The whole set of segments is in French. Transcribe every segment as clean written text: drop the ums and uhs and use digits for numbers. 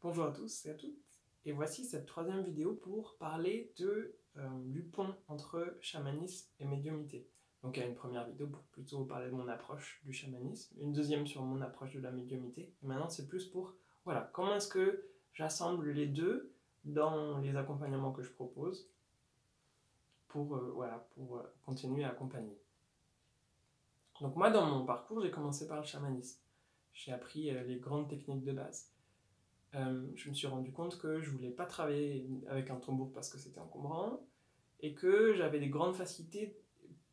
Bonjour à tous et à toutes, et voici cette troisième vidéo pour parler du pont entre chamanisme et médiumnité. Donc il y a une première vidéo pour plutôt parler de mon approche du chamanisme, une deuxième sur mon approche de la médiumité, et maintenant c'est plus pour, voilà, comment est-ce que j'assemble les deux dans les accompagnements que je propose pour continuer à accompagner. Donc moi dans mon parcours j'ai commencé par le chamanisme, j'ai appris les grandes techniques de base. Je me suis rendu compte que je voulais pas travailler avec un tambour parce que c'était encombrant et que j'avais des grandes facilités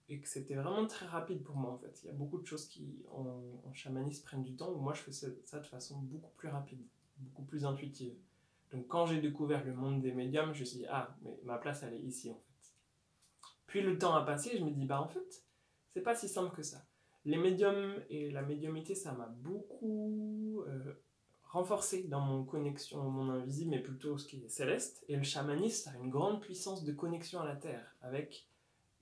et que c'était vraiment très rapide pour moi en fait. Il y a beaucoup de choses qui en chamanisme prennent du temps, où moi je fais ça de façon beaucoup plus rapide, beaucoup plus intuitive. Donc quand j'ai découvert le monde des médiums, je me suis dit ah mais ma place elle est ici en fait. Puis le temps a passé et je me dis bah en fait c'est pas si simple que ça. Les médiums et la médiumité ça m'a beaucoup renforcé dans mon connexion au monde invisible, mais plutôt ce qui est céleste. Et le chamanisme a une grande puissance de connexion à la Terre, avec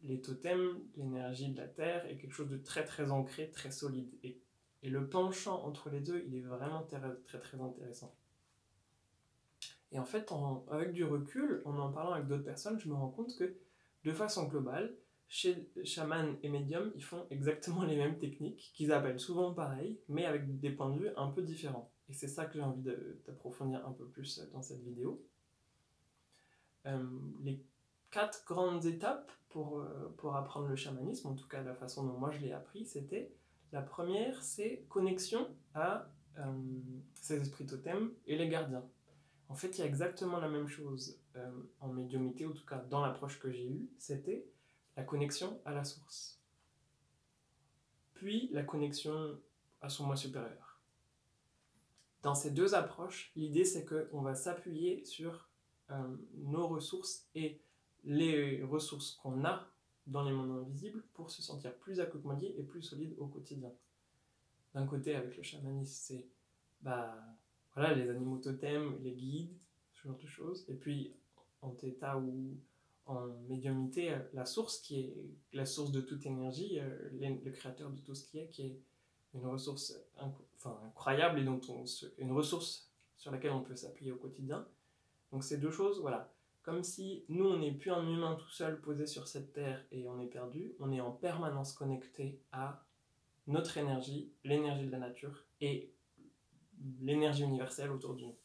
les totems, l'énergie de la Terre, et quelque chose de très très ancré, très solide. Et le penchant entre les deux, il est vraiment très très, très intéressant. Et en fait, avec du recul, en parlant avec d'autres personnes, je me rends compte que, de façon globale, chez chaman et médium, ils font exactement les mêmes techniques, qu'ils appellent souvent pareil, mais avec des points de vue un peu différents. Et c'est ça que j'ai envie d'approfondir un peu plus dans cette vidéo. Les 4 grandes étapes pour apprendre le chamanisme, en tout cas la façon dont moi je l'ai appris, c'était, la première, c'est connexion à ces esprits totems et les gardiens. En fait, il y a exactement la même chose en médiumité, en tout cas dans l'approche que j'ai eue, c'était la connexion à la source. Puis la connexion à son moi supérieur. Dans ces deux approches, l'idée c'est qu'on va s'appuyer sur nos ressources et les ressources qu'on a dans les mondes invisibles pour se sentir plus accompagné et plus solide au quotidien. D'un côté, avec le chamanisme, c'est voilà, les animaux totems, les guides, ce genre de choses. Et puis, en theta ou en médiumité, la source qui est la source de toute énergie, le créateur de tout ce qui est une ressource incroyable et une ressource sur laquelle on peut s'appuyer au quotidien. Donc ces deux choses, voilà. Comme si nous, on n'est plus un humain tout seul posé sur cette terre et on est perdu, on est en permanence connecté à notre énergie, l'énergie de la nature et l'énergie universelle autour de nous.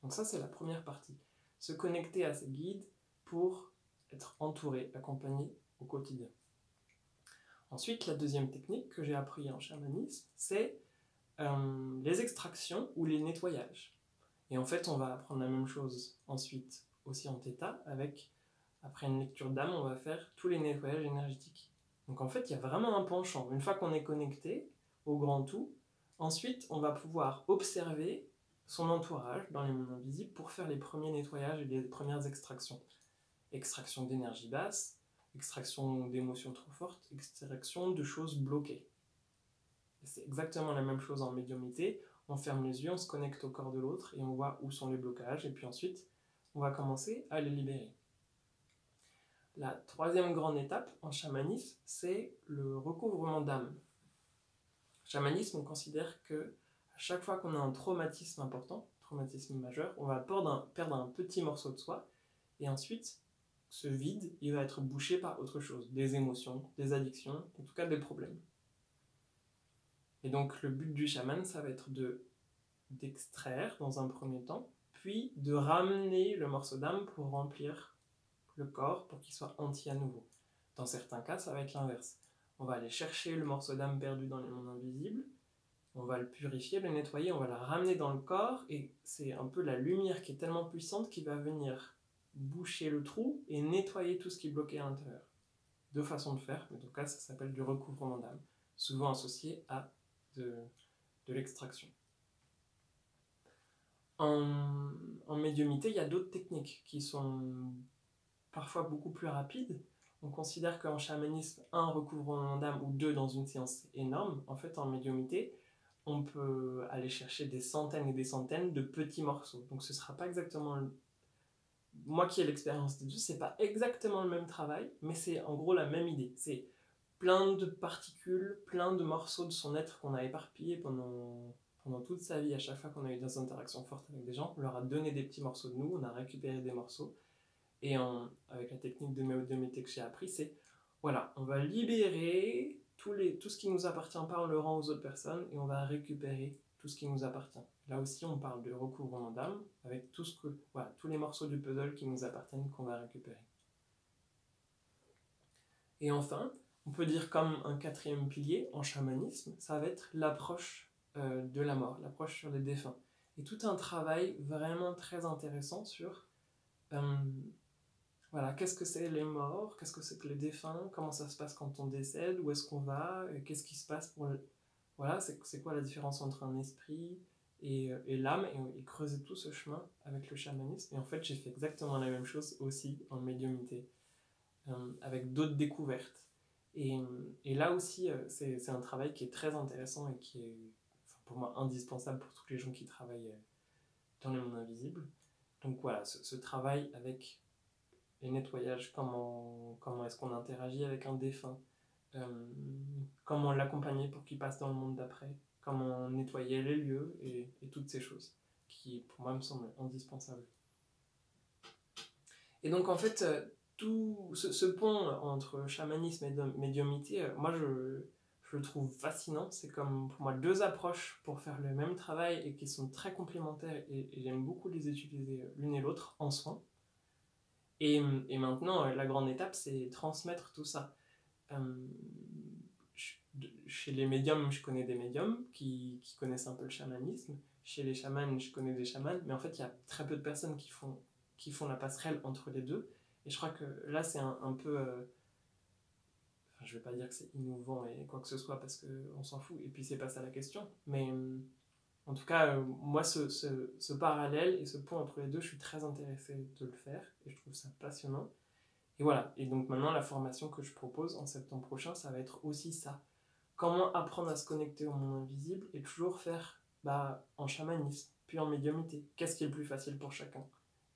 Donc ça, c'est la première partie. Se connecter à ces guides pour être entouré, accompagné au quotidien. Ensuite, la deuxième technique que j'ai appris en chamanisme, c'est les extractions ou les nettoyages. Et en fait, on va apprendre la même chose ensuite aussi en theta, après une lecture d'âme, on va faire tous les nettoyages énergétiques. Donc en fait, il y a vraiment un penchant. Une fois qu'on est connecté au grand tout, ensuite, on va pouvoir observer son entourage dans les mondes invisibles pour faire les premiers nettoyages et les premières extractions. Extraction d'énergie basse, extraction d'émotions trop fortes, extraction de choses bloquées. C'est exactement la même chose en médiumité. On ferme les yeux, on se connecte au corps de l'autre et on voit où sont les blocages. Et puis ensuite, on va commencer à les libérer. La troisième grande étape en chamanisme, c'est le recouvrement d'âme. Chamanisme, on considère que à chaque fois qu'on a un traumatisme important, traumatisme majeur, on va perdre un petit morceau de soi. Et ensuite, ce vide, il va être bouché par autre chose. Des émotions, des addictions, en tout cas des problèmes. Et donc le but du chaman, ça va être d'extraire dans un premier temps, puis de ramener le morceau d'âme pour remplir le corps, pour qu'il soit entier à nouveau. Dans certains cas, ça va être l'inverse. On va aller chercher le morceau d'âme perdu dans les mondes invisibles, on va le purifier, le nettoyer, on va le ramener dans le corps, et c'est un peu la lumière qui est tellement puissante qui va venir boucher le trou et nettoyer tout ce qui est bloqué à l'intérieur. Deux façons de faire, mais en tout cas, ça s'appelle du recouvrement d'âme, souvent associé à de l'extraction. En médiumité, il y a d'autres techniques qui sont parfois beaucoup plus rapides. On considère qu'en chamanisme, un recouvrement d'âme ou deux dans une séance, c'est énorme. En fait, en médiumité, on peut aller chercher des centaines et des centaines de petits morceaux. Donc ce ne sera pas exactement... Moi qui ai l'expérience des deux, c'est pas exactement le même travail, mais c'est en gros la même idée. C'est plein de particules, plein de morceaux de son être qu'on a éparpillés pendant pendant toute sa vie, à chaque fois qu'on a eu des interactions fortes avec des gens, on leur a donné des petits morceaux de nous, on a récupéré des morceaux. Et avec la technique de médiumnité que j'ai appris, c'est, voilà, on va libérer tout ce qui ne nous appartient pas, on le rend aux autres personnes, et on va récupérer tout ce qui nous appartient. Là aussi, on parle de recouvrement d'âme, avec tous les morceaux du puzzle qui nous appartiennent, qu'on va récupérer. Et enfin, on peut dire comme un quatrième pilier en chamanisme, ça va être l'approche de la mort, l'approche sur les défunts. Et tout un travail vraiment très intéressant sur voilà, qu'est-ce que c'est les morts, qu'est-ce que c'est que les défunts, comment ça se passe quand on décède, où est-ce qu'on va, qu'est-ce qui se passe pour... Voilà, c'est quoi la différence entre un esprit et l'âme, et creuser tout ce chemin avec le chamanisme. Et en fait, j'ai fait exactement la même chose aussi en médiumnité, avec d'autres découvertes. Et là aussi, c'est un travail qui est très intéressant et qui est, pour moi, indispensable pour tous les gens qui travaillent dans le monde invisible. Donc voilà, ce travail avec les nettoyages, comment est-ce qu'on interagit avec un défunt, comment l'accompagner pour qu'il passe dans le monde d'après, comment nettoyer les lieux et toutes ces choses qui pour moi me semblent indispensables. Et donc en fait tout ce pont entre chamanisme et médiumnité, moi je le trouve fascinant. C'est comme pour moi deux approches pour faire le même travail et qui sont très complémentaires, et j'aime beaucoup les utiliser l'une et l'autre en soins. Et maintenant, la grande étape, c'est transmettre tout ça. Chez les médiums, je connais des médiums qui connaissent un peu le chamanisme. Chez les chamans, je connais des chamans. Mais en fait, il y a très peu de personnes qui font la passerelle entre les deux. Et je crois que là, c'est un peu... Enfin, je ne vais pas dire que c'est innovant et quoi que ce soit, parce qu'on s'en fout. Et puis, c'est pas ça la question. Mais... en tout cas, moi, ce parallèle et ce pont entre les deux, je suis très intéressé de le faire et je trouve ça passionnant. Et voilà, et donc maintenant, la formation que je propose en septembre prochain, ça va être aussi ça. Comment apprendre à se connecter au monde invisible et toujours faire en chamanisme, puis en médiumnité. Qu'est-ce qui est le plus facile pour chacun?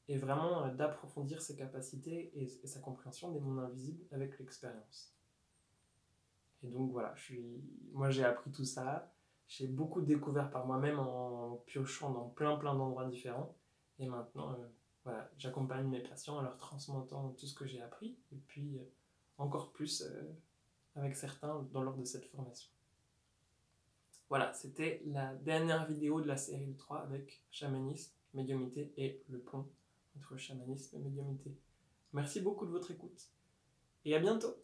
Et vraiment d'approfondir ses capacités et sa compréhension des mondes invisibles avec l'expérience. Et donc voilà, moi j'ai appris tout ça. J'ai beaucoup découvert par moi-même en piochant dans plein d'endroits différents. Et maintenant, voilà, j'accompagne mes patients en leur transmettant tout ce que j'ai appris. Et puis, encore plus avec certains lors de cette formation. Voilà, c'était la dernière vidéo de la série 3 avec chamanisme, médiumnité et le pont entre chamanisme et médiumnité. Merci beaucoup de votre écoute. Et à bientôt!